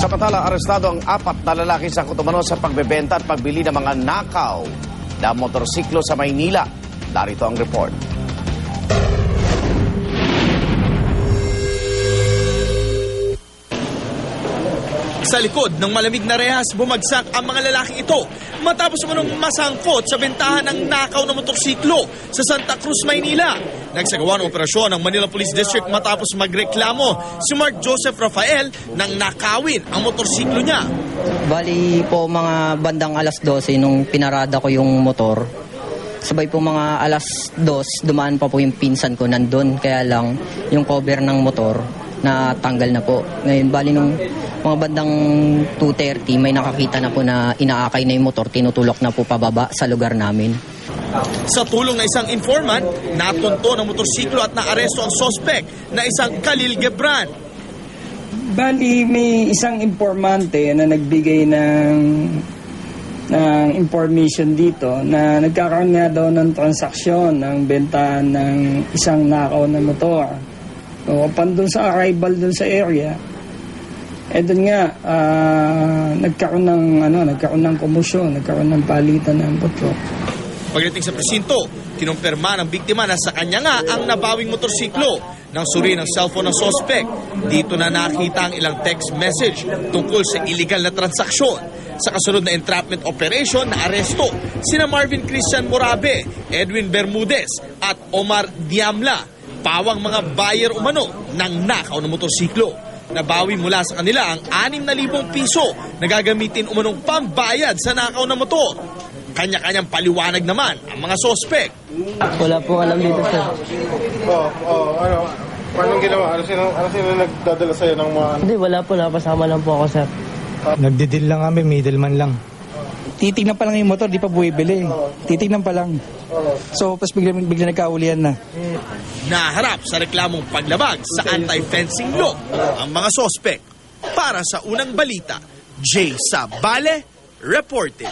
Samantala, arestado ang 4 na lalaki sa kutumano sa pagbebenta at pagbili ng mga nakaw na motorsiklo sa Maynila. Narito ang report. Sa likod ng malamig na rehas, bumagsak ang mga lalaking ito matapos manong masangkot sa bentahan ng nakaw na motorsiklo sa Santa Cruz, Maynila. Nagsagawa ng operasyon ng Manila Police District matapos magreklamo si Mark Joseph Rafael nang nakawin ang motorsiklo niya. Bali po mga bandang alas 12 nung pinarada ko yung motor. Sabay po mga alas 2, dumaan pa po yung pinsan ko nandun. Kaya lang yung cover ng motor na tanggal na po. Ngayon, bali nung mga bandang 2:30, may nakakita na po na inaakay na yung motor, tinutulok na po pababa sa lugar namin. Sa tulong ng isang informant, natunto ng motorsiklo at naaresto ang sospek na isang Khalil Gebran. Bali, may isang informante na nagbigay ng information dito na nagkakaroon nga daw ng transaksyon ng bentahan ng isang nakaw na motor. So, upon dun sa arrival dun sa area, dun nga, nagkaroon ng komosyon, nagkaroon ng palitan ng motor. Pagdating sa presinto, kinumpirma ng biktima na sa kanya nga ang nabawing motorsiklo. Nang suri ng cellphone ng sospek, dito na nakita ang ilang text message tungkol sa illegal na transaksyon. Sa kasunod na entrapment operation na aresto, sina Marvin Christian Morabe, Edwin Bermudez at Omar Diamla, pawang mga buyer umano ng nakaw na motorsiklo. Nabawi mula sa kanila ang 6,000 piso na gagamitin umanong pambayad sa nakaw na motor. Kanya-kanyang paliwanag naman ang mga sospek. Wala po alam dito, sir. Paano ginawa? Ano sino nagdadala sa'yo ng mga... Hindi, wala po. Napasama lang po ako, sir. Nagdidil lang kami, middleman lang. Titignan pa lang yung motor, di pa buwibili. Titignan pa lang. So, tapos bigla nagkaulian na. Naharap sa reklamong paglabag sa anti-fencing law ang mga sospek. Para sa unang balita, Jay Sabale, reported.